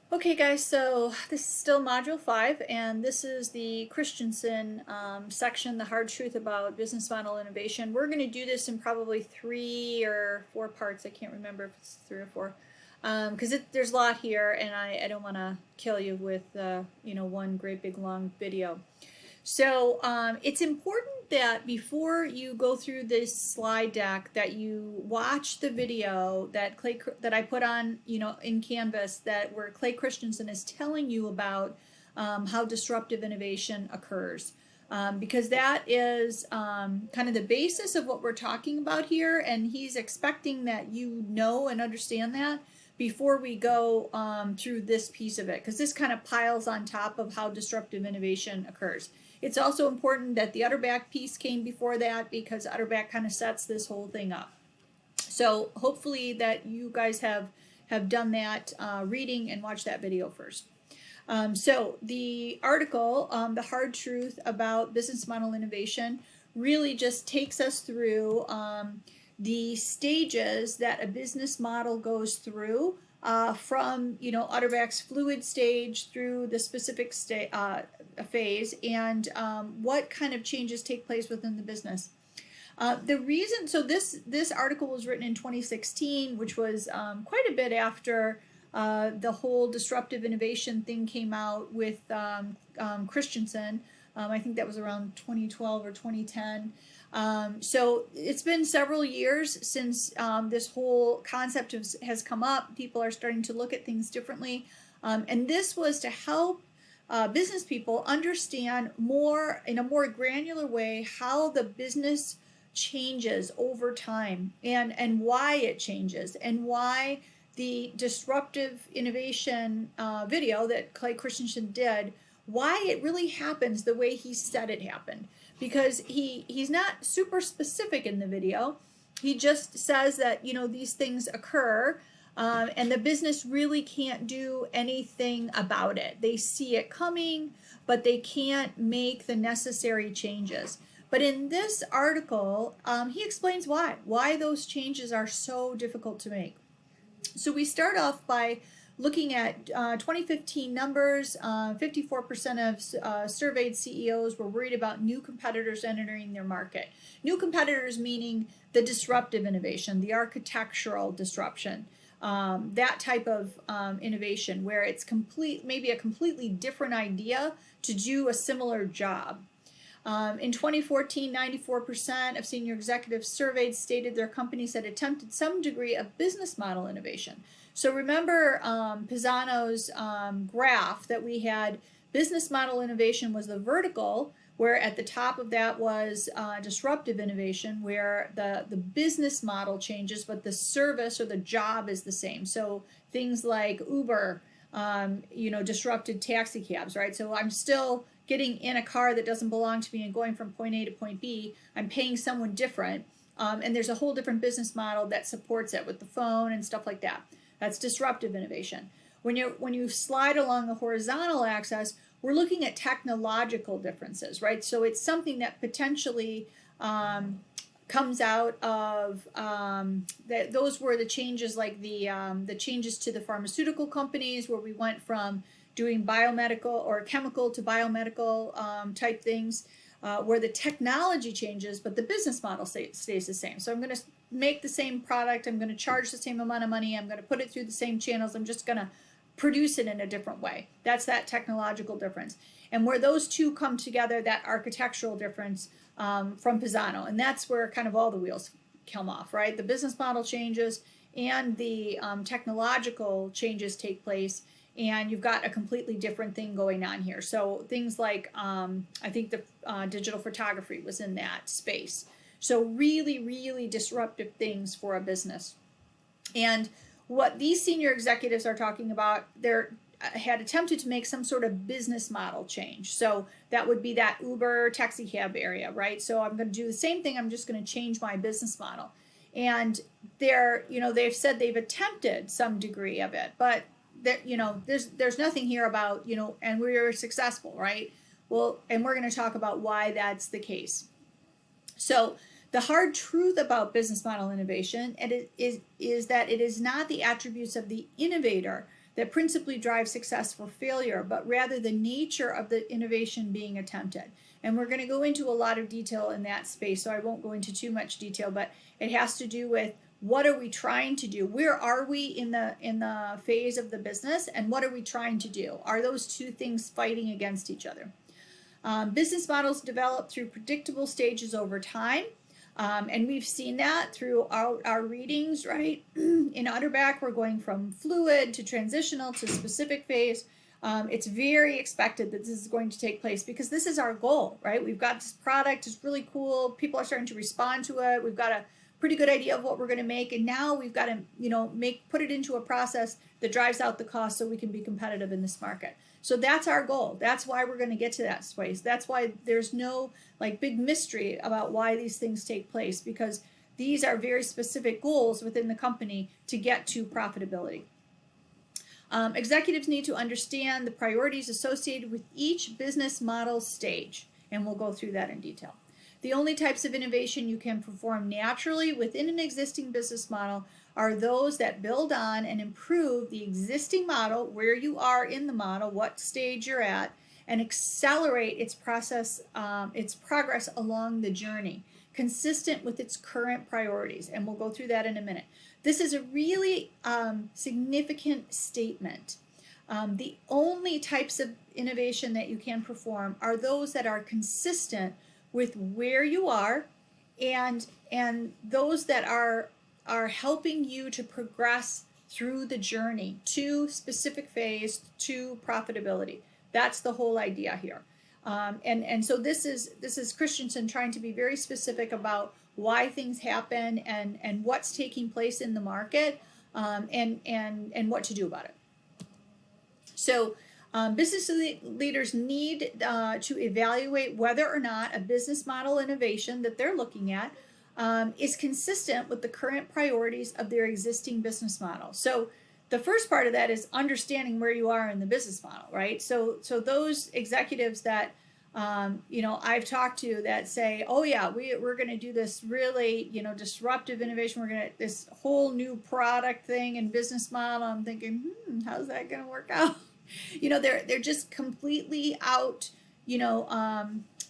Okay guys, so this is still Module 5, and this is the Christensen section, the hard truth about business model innovation. We're going to do this in probably 3 or 4 parts. I can't remember if it's 3 or 4, because there's a lot here, and I don't want to kill you with one great big long video. So it's important that before you go through this slide deck that you watch the video that I put on in Canvas where Clay Christensen is telling you about how disruptive innovation occurs. Because that is kind of the basis of what we're talking about here, and he's expecting that you know and understand that before we go through this piece of it, because this kind of piles on top of how disruptive innovation occurs. It's also important that the Utterback piece came before that, because Utterback kind of sets this whole thing up. So hopefully that you guys have done that reading and watched that video first. So the article, The Hard Truth About Business Model Innovation, really just takes us through the stages that a business model goes through from Utterback's fluid stage through the specific phase, and what kind of changes take place within the business. The reason, so this article was written in 2016, which was quite a bit after the whole disruptive innovation thing came out with Christensen. I think that was around 2012 or 2010. So it's been several years since this whole concept has come up. People are starting to look at things differently. And this was to help business people understand more, in a more granular way, how the business changes over time, and why it changes, and why the disruptive innovation video that Clay Christensen did, why it really happens the way he said it happened. Because he's not super specific in the video. He just says that these things occur, and the business really can't do anything about it. They see it coming, but they can't make the necessary changes. But in this article, he explains why those changes are so difficult to make. So we start off by looking at 2015 numbers. 54% of surveyed CEOs were worried about new competitors entering their market. New competitors meaning the disruptive innovation, the architectural disruption, that type of innovation where it's maybe a completely different idea to do a similar job. In 2014, 94% of senior executives surveyed stated their companies had attempted some degree of business model innovation. So remember Pisano's graph that we had. Business model innovation was the vertical, where at the top of that was disruptive innovation, where the business model changes, but the service or the job is the same. So things like Uber, disrupted taxi cabs, right? So I'm still getting in a car that doesn't belong to me and going from point A to point B. I'm paying someone different, and there's a whole different business model that supports it with the phone and stuff like that. That's disruptive innovation. When you slide along the horizontal axis, we're looking at technological differences, right? So it's something that potentially comes out of that. Those were the changes, like the changes to the pharmaceutical companies, where we went from doing biomedical or chemical to biomedical type things, where the technology changes, but the business model stays the same. So I'm going to make the same product, I'm going to charge the same amount of money, I'm going to put it through the same channels, I'm just going to produce it in a different way. That's that technological difference. And where those two come together, that architectural difference from Pisano, and that's where kind of all the wheels come off, right? The business model changes and the technological changes take place, and you've got a completely different thing going on here. So things like, I think the digital photography was in that space. So really, really disruptive things for a business. And what these senior executives are talking about, had attempted to make some sort of business model change. So that would be that Uber taxi cab area, right? So I'm going to do the same thing, I'm just going to change my business model. And they've said they've attempted some degree of it, but there's nothing here about, and we were successful, right? Well, and we're going to talk about why that's the case. So the hard truth about business model innovation is that it is not the attributes of the innovator that principally drive success or failure, but rather the nature of the innovation being attempted. And we're going to go into a lot of detail in that space, so I won't go into too much detail, but it has to do with what are we trying to do? Where are we in the phase of the business, and what are we trying to do? Are those two things fighting against each other? Business models develop through predictable stages over time. And we've seen that through our readings, right? In Utterback, we're going from fluid to transitional to specific phase. It's very expected that this is going to take place because this is our goal, right? We've got this product, it's really cool. People are starting to respond to it. We've got a pretty good idea of what we're going to make. And now we've got to, put it into a process that drives out the cost so we can be competitive in this market. So that's our goal. That's why we're going to get to that space. That's why there's no big mystery about why these things take place, because these are very specific goals within the company to get to profitability. Executives need to understand the priorities associated with each business model stage, and we'll go through that in detail. The only types of innovation you can perform naturally within an existing business model are those that build on and improve the existing model, where you are in the model, what stage you're at, and accelerate its progress along the journey, consistent with its current priorities. And we'll go through that in a minute. This is a really significant statement. The only types of innovation that you can perform are those that are consistent with where you are, and those that are helping you to progress through the journey to specific phase to profitability. That's the whole idea here. And so this is Christensen trying to be very specific about why things happen and what's taking place in the market, and what to do about it. So business leaders need to evaluate whether or not a business model innovation that they're looking at is consistent with the current priorities of their existing business model. So the first part of that is understanding where you are in the business model, right? So those executives that I've talked to that say, oh yeah, we're going to do this really disruptive innovation. We're going to this whole new product thing and business model. I'm thinking, how's that going to work out? They're just completely out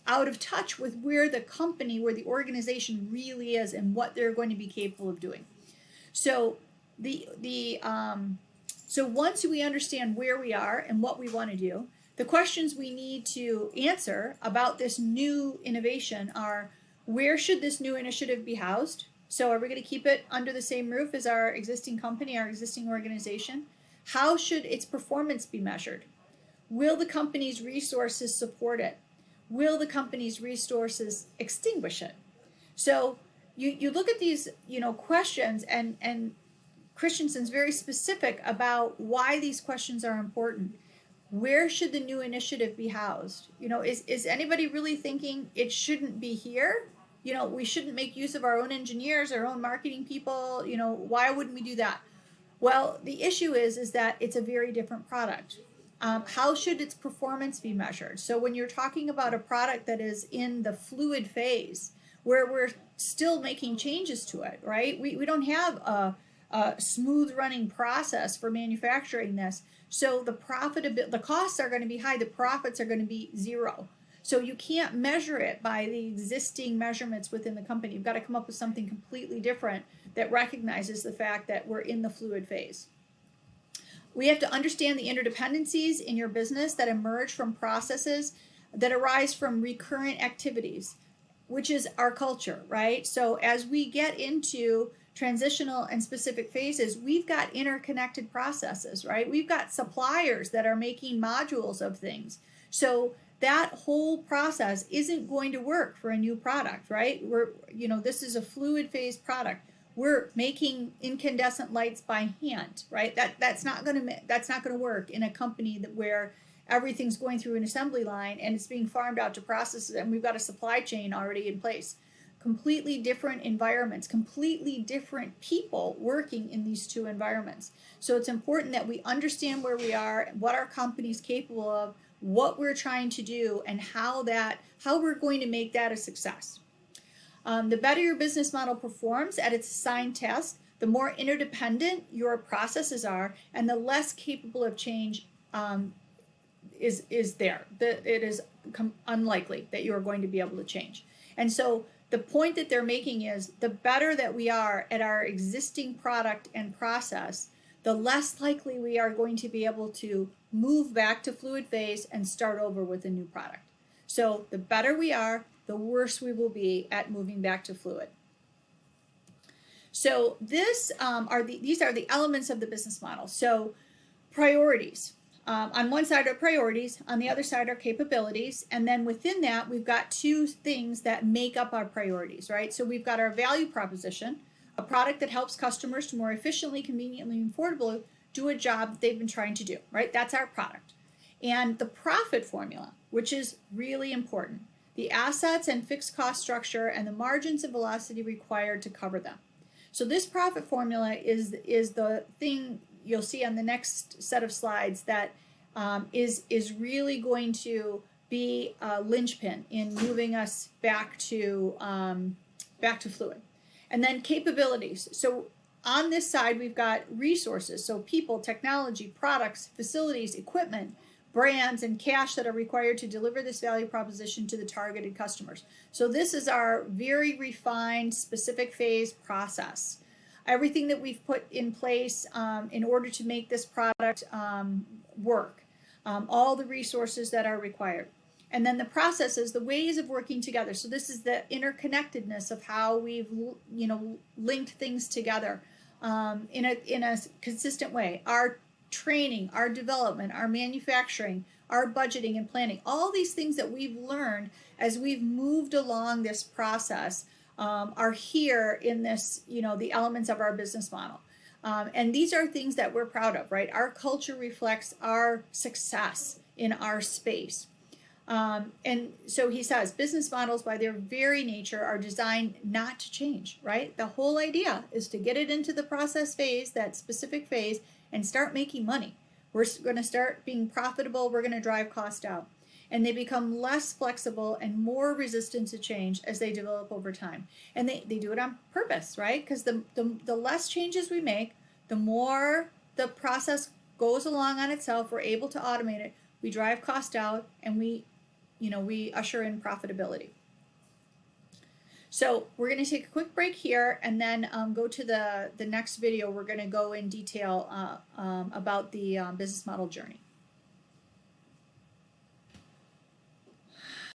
of touch with where the company, where the organization really is and what they're going to be capable of doing. So so once we understand where we are and what we want to do, the questions we need to answer about this new innovation are, where should this new initiative be housed? So are we going to keep it under the same roof as our existing company, our existing organization? How should its performance be measured? Will the company's resources support it? Will the company's resources extinguish it? So you look at these questions, and Christensen's very specific about why these questions are important. Where should the new initiative be housed? Is anybody really thinking it shouldn't be here? We shouldn't make use of our own engineers, our own marketing people. Why wouldn't we do that? Well, the issue is that it's a very different product. How should its performance be measured? So when you're talking about a product that is in the fluid phase, where we're still making changes to it, right? We don't have a smooth running process for manufacturing this. So the costs are going to be high, the profits are going to be zero. So you can't measure it by the existing measurements within the company. You've got to come up with something completely different that recognizes the fact that we're in the fluid phase. We have to understand the interdependencies in your business that emerge from processes that arise from recurrent activities, which is our culture, right? So as we get into transitional and specific phases, we've got interconnected processes, right? We've got suppliers that are making modules of things. So that whole process isn't going to work for a new product, right? This is a fluid phase product. We're making incandescent lights by hand, right? That's not going to work in a company where everything's going through an assembly line and it's being farmed out to processes, and we've got a supply chain already in place. Completely different environments, completely different people working in these two environments. So it's important that we understand where we are, what our company's capable of, what we're trying to do, and how we're going to make that a success. The better your business model performs at its assigned task, the more interdependent your processes are, and the less capable of change is there. It is unlikely that you are going to be able to change. And so the point that they're making is the better that we are at our existing product and process, the less likely we are going to be able to move back to fluid phase and start over with a new product. So the better we are, the worse we will be at moving back to fluid. So these are the elements of the business model. So priorities. On one side are priorities, on the other side are capabilities, and then within that we've got two things that make up our priorities, right? So we've got our value proposition, a product that helps customers to more efficiently, conveniently, and affordably do a job that they've been trying to do, right? That's our product. And the profit formula, which is really important, the assets and fixed cost structure and the margins and velocity required to cover them. So this profit formula is the thing you'll see on the next set of slides that is really going to be a linchpin in moving us back to fluid. And then capabilities. So on this side we've got resources, so people, technology, products, facilities, equipment, brands, and cash that are required to deliver this value proposition to the targeted customers. So this is our very refined specific phase process. Everything that we've put in place in order to make this product work, all the resources that are required. And then the processes, the ways of working together. So this is the interconnectedness of how we've linked things together in a consistent way. Our training, our development, our manufacturing, our budgeting and planning, all these things that we've learned as we've moved along this process are here in this, the elements of our business model. And these are things that we're proud of, right? Our culture reflects our success in our space. And so he says, business models by their very nature are designed not to change, right? The whole idea is to get it into the process phase, that specific phase, and start making money. We're going to start being profitable. We're going to drive cost out. And they become less flexible and more resistant to change as they develop over time. And they do it on purpose, right? Because the less changes we make, the more the process goes along on itself. We're able to automate it. We drive cost out, and we usher in profitability. So we're going to take a quick break here and then go to the next video. We're going to go in detail about the business model journey.